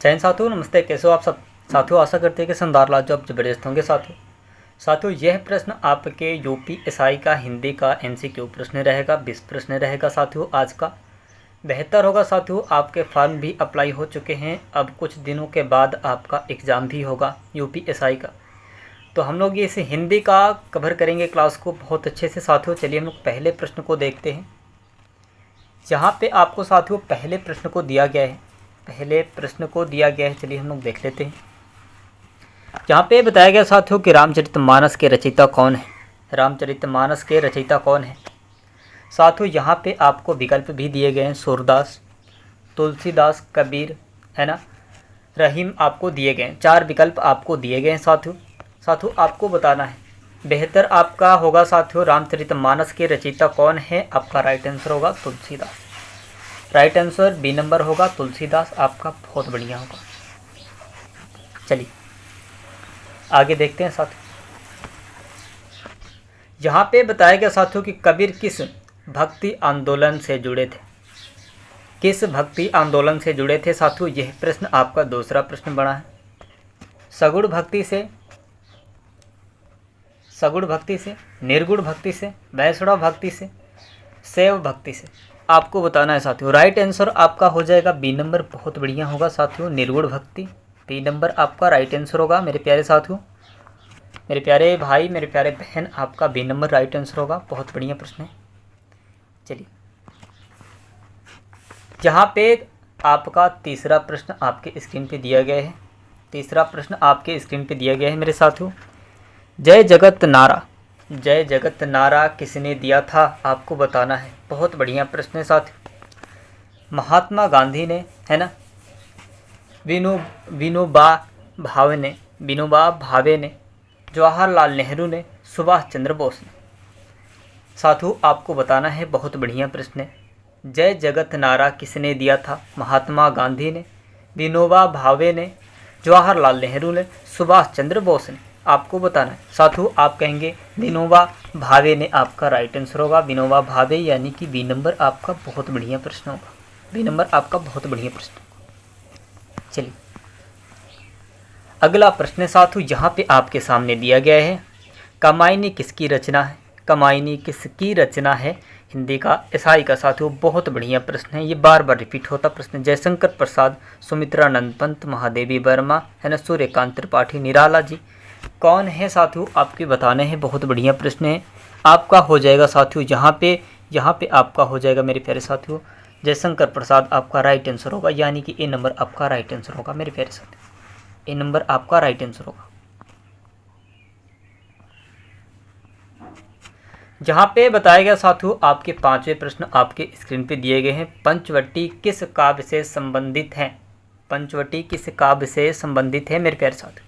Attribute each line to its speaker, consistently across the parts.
Speaker 1: जय हिंद साथियों, नमस्ते। कैसे हो आप सब साथियों? आशा करते हैं कि शानदार लाजवाब जबरदस्त होंगे साथियों, यह प्रश्न आपके यूपीएसआई का हिंदी का एमसीक्यू प्रश्न रहेगा। 20 प्रश्न रहेगा साथियों आज का। बेहतर होगा साथियों, आपके फॉर्म भी अप्लाई हो चुके हैं। अब कुछ दिनों के बाद आपका एग्ज़ाम भी होगा यूपीएसआई का, तो हम लोग ये इसे हिंदी का कवर करेंगे क्लास को बहुत अच्छे से साथियों। चलिए हम लोग पहले प्रश्न को देखते हैं। यहाँ पे आपको साथियों पहले प्रश्न को दिया गया है, चलिए हम लोग देख लेते हैं। यहाँ पे बताया गया साथियों कि रामचरितमानस के रचयिता कौन है। साथियों यहाँ पे आपको विकल्प भी दिए गए हैं, सूरदास, तुलसीदास, कबीर, है ना, रहीम आपको दिए गए हैं। 4 विकल्प आपको दिए गए हैं साथियों आपको बताना है। बेहतर आपका होगा साथियों, रामचरितमानस के रचयिता कौन है, आपका राइट आंसर होगा Tulsidas. Right answer B number होगा तुलसीदास आपका, बहुत बढ़िया होगा। चलिए आगे देखते हैं साथियों। यहाँ पे बताया गया साथियों कि कबीर किस भक्ति आंदोलन से जुड़े थे। साथियों यह प्रश्न आपका दूसरा प्रश्न बना है। सगुण भक्ति से, निर्गुण भक्ति से, वैष्णव भक्ति से, शैव भक्ति से, आपको बताना है साथियों। राइट आंसर आपका हो जाएगा बी नंबर, बहुत बढ़िया होगा साथियों, निर्गुण भक्ति। बी नंबर आपका राइट आंसर होगा मेरे प्यारे साथियों, मेरे प्यारे भाई, मेरे प्यारे बहन, आपका बी नंबर राइट आंसर होगा। बहुत बढ़िया प्रश्न है। चलिए यहाँ पे आपका तीसरा प्रश्न आपके स्क्रीन पे दिया गया है। मेरे साथियों, जय जगत नारा किसने दिया था, आपको बताना है। बहुत बढ़िया प्रश्न है साथियों। महात्मा गांधी ने, है ना, विनोबा भावे ने, जवाहरलाल नेहरू ने, सुभाष चंद्र बोस ने। साथियों आपको बताना है, बहुत बढ़िया प्रश्न है। जय जगत नारा किसने दिया था, महात्मा गांधी ने, विनोबा भावे ने, जवाहरलाल नेहरू ने, सुभाष चंद्र बोस ने, आपको बताना है। साथियों आप कहेंगे विनोबा भावे ने, आपका राइट आंसर होगा विनोबा भावे, यानी कि बी नंबर आपका बहुत बढ़िया प्रश्न होगा। बी नंबर आपका बहुत बढ़िया प्रश्न। चलिए अगला प्रश्न साथियों यहाँ पे आपके सामने दिया गया है। कमायनी किसकी रचना है, हिंदी का ईसाई का। साथियों बहुत बढ़िया प्रश्न है, ये बार बार रिपीट होता प्रश्न। जयशंकर प्रसाद, सुमित्रानंद पंत, महादेवी वर्मा, है ना, सूर्यकांत त्रिपाठी, निराला जी, कौन है साथियों आपके बताने हैं। बहुत बढ़िया प्रश्न है। आपका हो जाएगा साथियों यहाँ पे आपका हो जाएगा मेरे प्यारे साथियों, जयशंकर प्रसाद आपका राइट आंसर होगा, यानी कि ए नंबर आपका राइट आंसर होगा मेरे प्यारे साथियों। ए नंबर आपका राइट आंसर होगा। जहाँ पे बताया गया साथियों आपके 5वें प्रश्न आपके स्क्रीन पे दिए गए हैं। पंचवटी किस काव्य से संबंधित है मेरे प्यारे साथियों।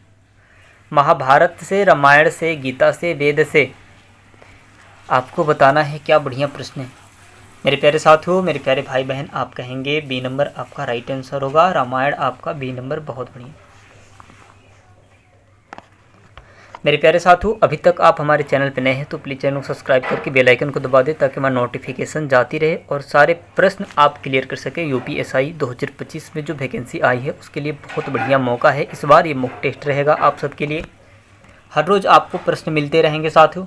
Speaker 1: महाभारत से, रामायण से, गीता से, वेद से, आपको बताना है। क्या बढ़िया प्रश्न है मेरे प्यारे साथियों, मेरे प्यारे भाई बहन, आप कहेंगे बी नंबर आपका राइट आंसर होगा, रामायण आपका बी नंबर, बहुत बढ़िया। मेरे प्यारे साथियों अभी तक आप हमारे चैनल पर नए हैं तो प्लीज़ चैनल को सब्सक्राइब करके बेल आइकन को दबा दें, ताकि हमारी नोटिफिकेशन जाती रहे और सारे प्रश्न आप क्लियर कर सकें। यूपीएसआई 2025 में जो वैकेंसी आई है उसके लिए बहुत बढ़िया मौका है। इस बार ये मॉक टेस्ट रहेगा आप सबके लिए, हर रोज़ आपको प्रश्न मिलते रहेंगे साथियों।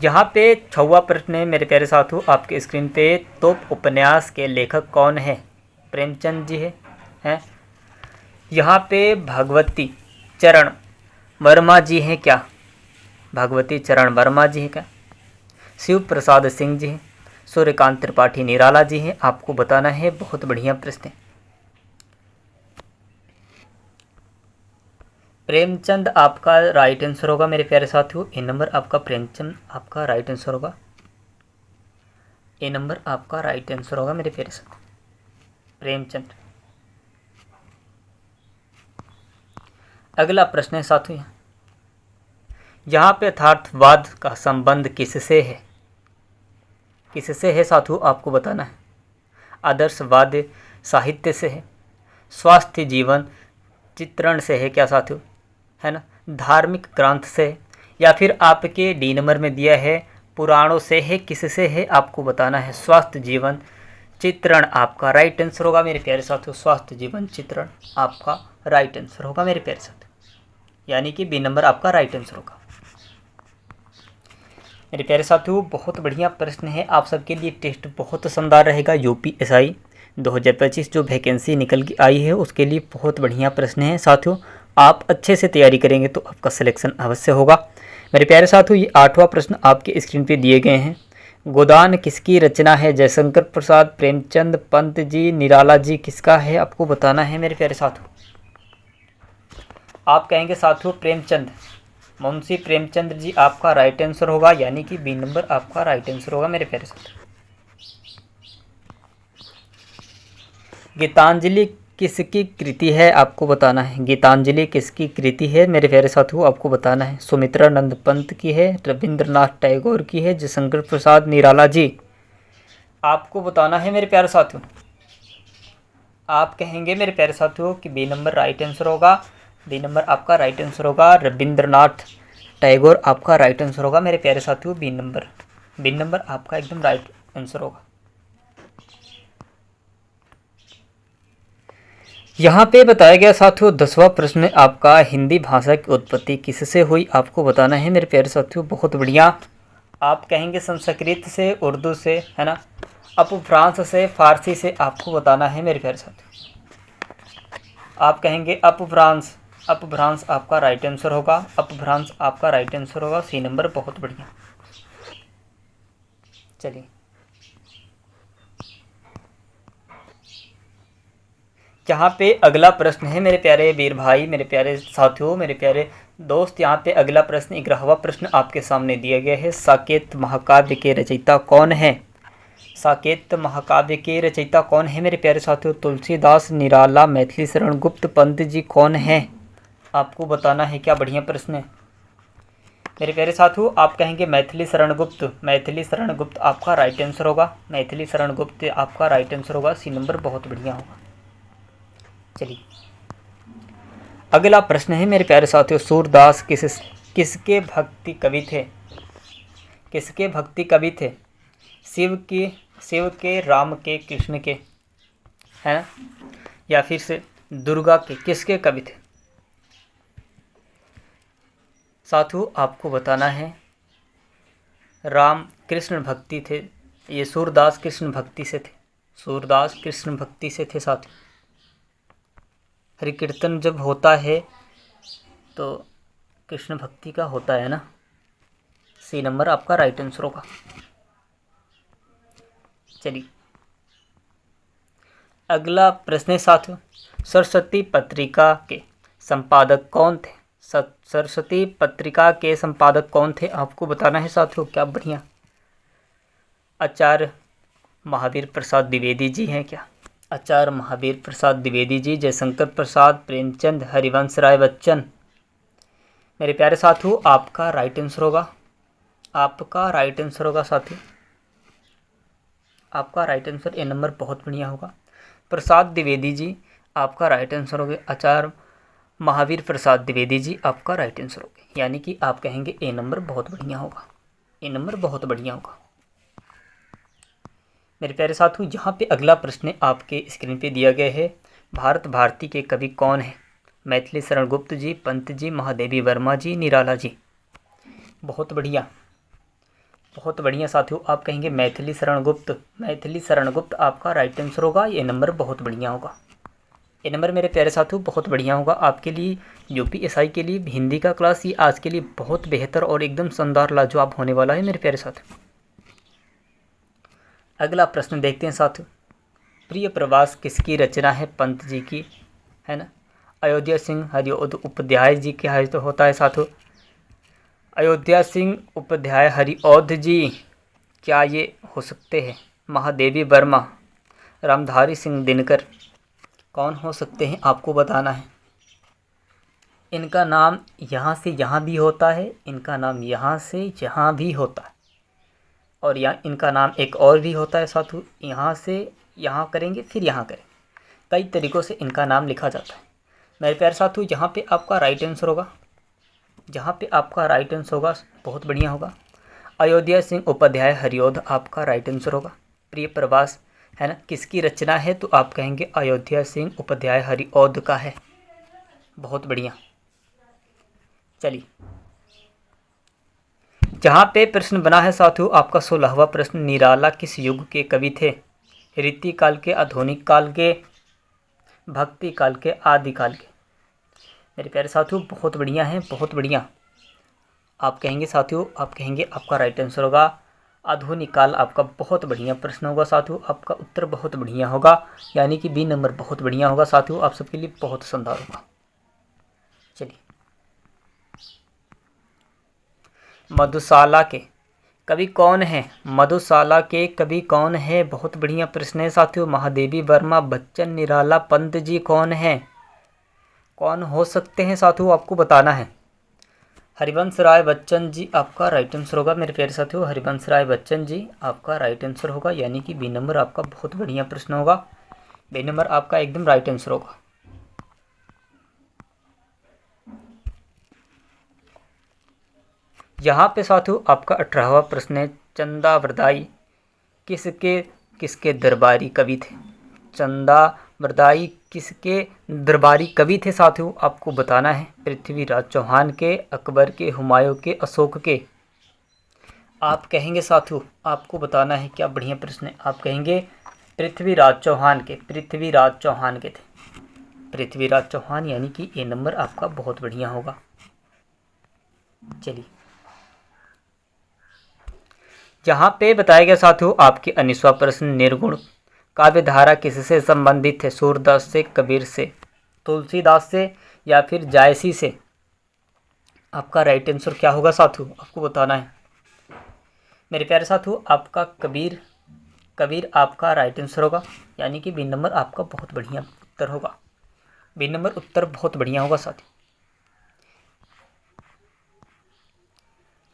Speaker 1: यहाँ पे 6वां प्रश्न है मेरे प्यारे साथियों आपके स्क्रीन पे। तो उपन्यास के लेखक कौन है, प्रेमचंद जी हैं। यहाँ पे भगवती चरण वर्मा जी हैं क्या, शिव प्रसाद सिंह जी हैं, सूर्यकांत त्रिपाठी निराला जी हैं, आपको बताना है। बहुत बढ़िया प्रश्न है। प्रेमचंद आपका राइट आंसर होगा मेरे प्यारे साथियों, ए नंबर आपका प्रेमचंद आपका राइट आंसर होगा, ए नंबर आपका राइट आंसर होगा मेरे प्यारे साथियों, प्रेमचंद। अगला प्रश्न है साथियों, यहाँ पे यथार्थवाद का संबंध किससे है साथियों, आपको बताना है। आदर्शवाद साहित्य से है, स्वास्थ्य जीवन चित्रण से है क्या साथियों, है ना, धार्मिक ग्रंथ से, या फिर आपके डी नंबर में दिया है पुराणों से है, किससे है आपको बताना है। स्वास्थ्य जीवन चित्रण आपका राइट आंसर होगा मेरे प्यारे साथियों। स्वास्थ्य जीवन चित्रण आपका राइट आंसर होगा मेरे प्यारे साथियों, यानी कि बी नंबर आपका राइट आंसर होगा। मेरे प्यारे साथियों बहुत बढ़िया प्रश्न है आप सबके लिए, टेस्ट बहुत शानदार रहेगा। यूपीएसआई 2025 जो वैकेंसी निकल के आई है उसके लिए बहुत बढ़िया प्रश्न है साथियों। आप अच्छे से तैयारी करेंगे तो आपका सिलेक्शन अवश्य होगा। मेरे प्यारे साथियों ये 8वां प्रश्न आपके स्क्रीन पे दिए गए हैं। गोदान किसकी रचना है? जयशंकर प्रसाद, प्रेमचंद, पंत जी, निराला जी, किसका है आपको बताना है मेरे प्यारे साथियों। आप कहेंगे साथियों प्रेमचंद, मुंशी प्रेमचंद जी आपका राइट आंसर होगा, यानी कि बी नंबर आपका राइट आंसर होगा मेरे प्यारे साथियों। गीतांजलि किसकी कृति है आपको बताना है। गीतांजलि किसकी कृति है मेरे प्यारे साथियों आपको बताना है। सुमित्रानंद पंत की है, रविंद्रनाथ टैगोर की है, जयशंकर प्रसाद, निराला जी, आपको बताना है मेरे प्यारे साथियों। आप कहेंगे मेरे प्यारे साथियों कि बी नंबर राइट आंसर होगा, बी नंबर आपका राइट आंसर होगा। रविंद्रनाथ टैगोर आपका राइट आंसर होगा मेरे प्यारे साथियों। बी नंबर आपका एकदम राइट आंसर होगा। यहाँ पे बताया गया साथियों 10वां प्रश्न आपका, हिंदी भाषा की उत्पत्ति किससे हुई आपको बताना है मेरे प्यारे साथियों। बहुत बढ़िया, आप कहेंगे संस्कृत से, उर्दू से, है ना, अपभ्रंश से, फारसी से, आपको बताना है मेरे प्यारे साथियों। आप कहेंगे अपभ्रंश आपका राइट आंसर होगा, अपभ्रंश आपका राइट आंसर होगा, सी नंबर। बहुत बढ़िया। चलिए यहाँ पे अगला प्रश्न है मेरे प्यारे वीर भाई, मेरे प्यारे साथियों, मेरे प्यारे दोस्त। यहाँ पे अगला प्रश्न 11वां प्रश्न आपके सामने दिया गया है। साकेत महाकाव्य के रचयिता कौन है? साकेत महाकाव्य के रचयिता कौन है मेरे प्यारे साथियों? तुलसीदास, निराला, मैथिली शरण गुप्त, पंत जी कौन है आपको बताना है। क्या बढ़िया प्रश्न है मेरे प्यारे साथियों। आप कहेंगे मैथिली शरण गुप्त, मैथिली शरण गुप्त आपका राइट आंसर होगा, मैथिली शरण गुप्त आपका राइट आंसर होगा, सी नंबर। बहुत बढ़िया होगा। चलिए अगला प्रश्न है मेरे प्यारे साथियों, सूरदास किसके भक्ति कवि थे? किसके भक्ति कवि थे? शिव के, राम के, कृष्ण के, है ना, या फिर से दुर्गा के, किसके कवि थे साथियों आपको बताना है। राम कृष्ण भक्ति थे, ये सूरदास कृष्ण भक्ति से थे, सूरदास कृष्ण भक्ति से थे साथियों। हरि कीर्तन जब होता है तो कृष्ण भक्ति का होता है ना, सी नंबर आपका राइट आंसर होगा। चलिए अगला प्रश्न है साथियों, सरस्वती पत्रिका के संपादक कौन थे? सरस्वती पत्रिका के संपादक कौन थे आपको बताना है साथियों। क्या बढ़िया, आचार्य महावीर प्रसाद द्विवेदी जी हैं क्या? आचार्य महावीर प्रसाद द्विवेदी जी, जयशंकर प्रसाद, प्रेमचंद, हरिवंश राय बच्चन। मेरे प्यारे साथियों आपका राइट आंसर होगा, आपका राइट आंसर होगा साथियों, आपका राइट आंसर ए नंबर। बहुत बढ़िया होगा। प्रसाद द्विवेदी जी आपका राइट आंसर हो गया, आचार्य महावीर प्रसाद द्विवेदी जी आपका राइट आंसर हो गया, यानी कि आप कहेंगे ए नंबर। बहुत बढ़िया होगा, ए नंबर बहुत बढ़िया होगा मेरे प्यारे साथियों। यहाँ पे अगला प्रश्न आपके स्क्रीन पे दिया गया है, भारत भारती के कवि कौन है? मैथिली शरण गुप्त जी, पंत जी, महादेवी वर्मा जी, निराला जी। बहुत बढ़िया, बहुत बढ़िया साथियों। आप कहेंगे मैथिली शरण गुप्त, मैथिली शरण गुप्त आपका राइट आंसर होगा, ये नंबर बहुत बढ़िया होगा, ये नंबर मेरे प्यारे साथियों बहुत बढ़िया होगा आपके लिए। यूपीएसआई के लिए हिंदी का क्लास ये आज के लिए बहुत बेहतर और एकदम शानदार लाजवाब होने वाला है मेरे प्यारे साथियों। अगला प्रश्न देखते हैं साथियों, प्रिय प्रवास किसकी रचना है? पंत जी की, है ना। अयोध्या सिंह हरिऔध उपाध्याय जी के है तो होता है साथियों, अयोध्या सिंह उपाध्याय हरिऔध जी, क्या ये हो सकते हैं? महादेवी वर्मा, रामधारी सिंह दिनकर, कौन हो सकते हैं आपको बताना है। इनका नाम यहाँ से यहाँ भी होता है, इनका नाम यहाँ से यहाँ भी होता है, और यहाँ इनका नाम एक और भी होता है साथियों, यहाँ से यहाँ करेंगे फिर यहाँ करेंगे, कई तरीक़ों से इनका नाम लिखा जाता है मेरे प्यारे साथियों। यहाँ पे आपका राइट आंसर होगा, जहाँ पे आपका राइट आंसर होगा बहुत बढ़िया होगा, अयोध्या सिंह उपाध्याय हरिऔध आपका राइट आंसर होगा। प्रिय प्रवास है ना। किसकी रचना है, तो आप कहेंगे अयोध्या सिंह उपाध्याय हरिऔध का है। बहुत बढ़िया। चलिए, जहाँ पे प्रश्न बना है साथियों आपका 16वां प्रश्न, निराला किस युग के कवि थे? रीति काल के, आधुनिक काल के, भक्ति काल के, आदि काल के? मेरे प्यारे साथियों बहुत बढ़िया है, बहुत बढ़िया। आप कहेंगे साथियों, आप कहेंगे आपका राइट आंसर होगा आधुनिक काल। आपका बहुत बढ़िया प्रश्न होगा साथियों, आपका उत्तर बहुत बढ़िया होगा, यानी कि बी नंबर बहुत बढ़िया होगा साथियों, आप सबके लिए बहुत शानदार होगा। चलिए, मधुशाला के कवि कौन है? मधुशाला के कवि कौन है? बहुत बढ़िया प्रश्न है साथियों। महादेवी वर्मा, बच्चन, निराला, पंत जी कौन है? कौन हो सकते हैं साथियों, आपको बताना है। हरिवंश राय बच्चन जी आपका राइट आंसर होगा मेरे प्यारे साथियों, हरिवंश राय बच्चन जी आपका राइट आंसर होगा, यानी कि बी नंबर आपका बहुत बढ़िया प्रश्न होगा, बी नंबर आपका एकदम राइट आंसर होगा। यहाँ पे साथियों आपका 18वां प्रश्न है, चंदा बरदाई किसके दरबारी कवि थे? चंदा बरदाई किसके दरबारी कवि थे साथियों, आपको बताना है। पृथ्वीराज चौहान के, अकबर के, हुमायूं के, अशोक के? आप कहेंगे साथियों, आपको बताना है। क्या बढ़िया प्रश्न है। आप कहेंगे पृथ्वीराज चौहान के, पृथ्वीराज चौहान के थे, पृथ्वीराज चौहान, यानी कि ए नंबर आपका बहुत बढ़िया होगा। चलिए, जहाँ पे बताया गया साथियों आपके 19वां प्रश्न, निर्गुण काव्य धारा किससे संबंधित है? सूरदास से, कबीर से, तुलसीदास से, या फिर जायसी से? आपका राइट आंसर क्या होगा साथियों, आपको बताना है। मेरे प्यारे साथियों आपका कबीर आपका राइट आंसर होगा, यानी कि बी नंबर आपका बहुत बढ़िया उत्तर होगा, बी नंबर उत्तर बहुत बढ़िया होगा साथियों।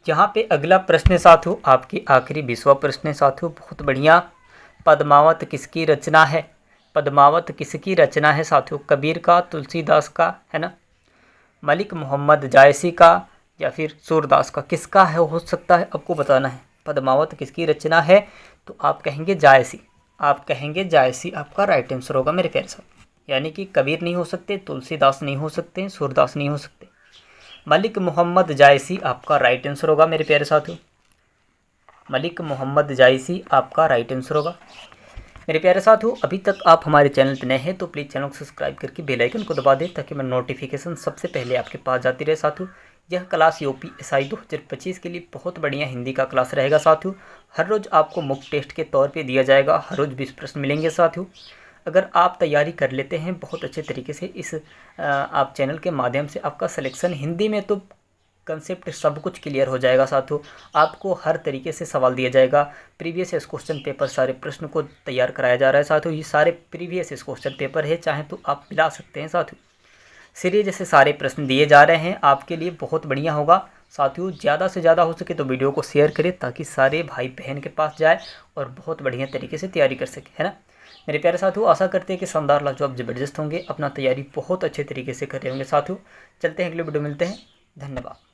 Speaker 1: यहाँ पे अगला प्रश्न है साथियों आपकी आखिरी 20वां प्रश्न है साथियों, बहुत बढ़िया। पद्मावत किसकी रचना है? पद्मावत किसकी रचना है साथियों? कबीर का, तुलसीदास का, है ना, मलिक मोहम्मद जायसी का, या फिर सूरदास का? किसका है हो सकता है, आपको बताना है। पद्मावत किसकी रचना है, तो आप कहेंगे जायसी, आप कहेंगे जायसी आपका राइट आंसर होगा मेरे प्यारे साथ, यानी कि कबीर नहीं हो सकते, तुलसीदास नहीं हो सकते, सूरदास नहीं हो सकते, मलिक मोहम्मद जायसी आपका राइट आंसर होगा मेरे प्यारे साथियों, मलिक मोहम्मद जायसी आपका राइट आंसर होगा। मेरे प्यारे साथियों अभी तक आप हमारे चैनल पर नए हैं तो प्लीज़ चैनल को सब्सक्राइब करके बेल आइकन को दबा दें, ताकि मैं नोटिफिकेशन सबसे पहले आपके पास जाती रहे साथियों। यह क्लास UPSI 2025 के लिए बहुत बढ़िया हिंदी का क्लास रहेगा साथियों। हर रोज़ आपको मुफ्त टेस्ट के तौर पे दिया जाएगा, हर रोज़ 20 प्रश्न मिलेंगे साथियों। अगर आप तैयारी कर लेते हैं बहुत अच्छे तरीके से इस आप चैनल के माध्यम से, आपका सिलेक्शन हिंदी में तो कंसेप्ट सब कुछ क्लियर हो जाएगा साथियों। आपको हर तरीके से सवाल दिया जाएगा, प्रीवियस क्वेश्चन पेपर सारे प्रश्न को तैयार कराया जा रहा है साथियों। ये सारे प्रीवियस क्वेश्चन पेपर है, चाहे तो आप मिला सकते हैं साथियों। सीरीज जैसे सारे प्रश्न दिए जा रहे हैं आपके लिए, बहुत बढ़िया होगा साथियों। ज़्यादा से ज़्यादा हो सके तो वीडियो को शेयर करें, ताकि सारे भाई बहन के पास जाए और बहुत बढ़िया तरीके से तैयारी कर सके, है ना। मेरे प्यारे साथियों आशा करते हैं कि शानदार लाजवाब ज़बरदस्त होंगे, अपना तैयारी बहुत अच्छे तरीके से कर रहे होंगे साथियों। चलते हैं अगले वीडियो मिलते हैं, धन्यवाद।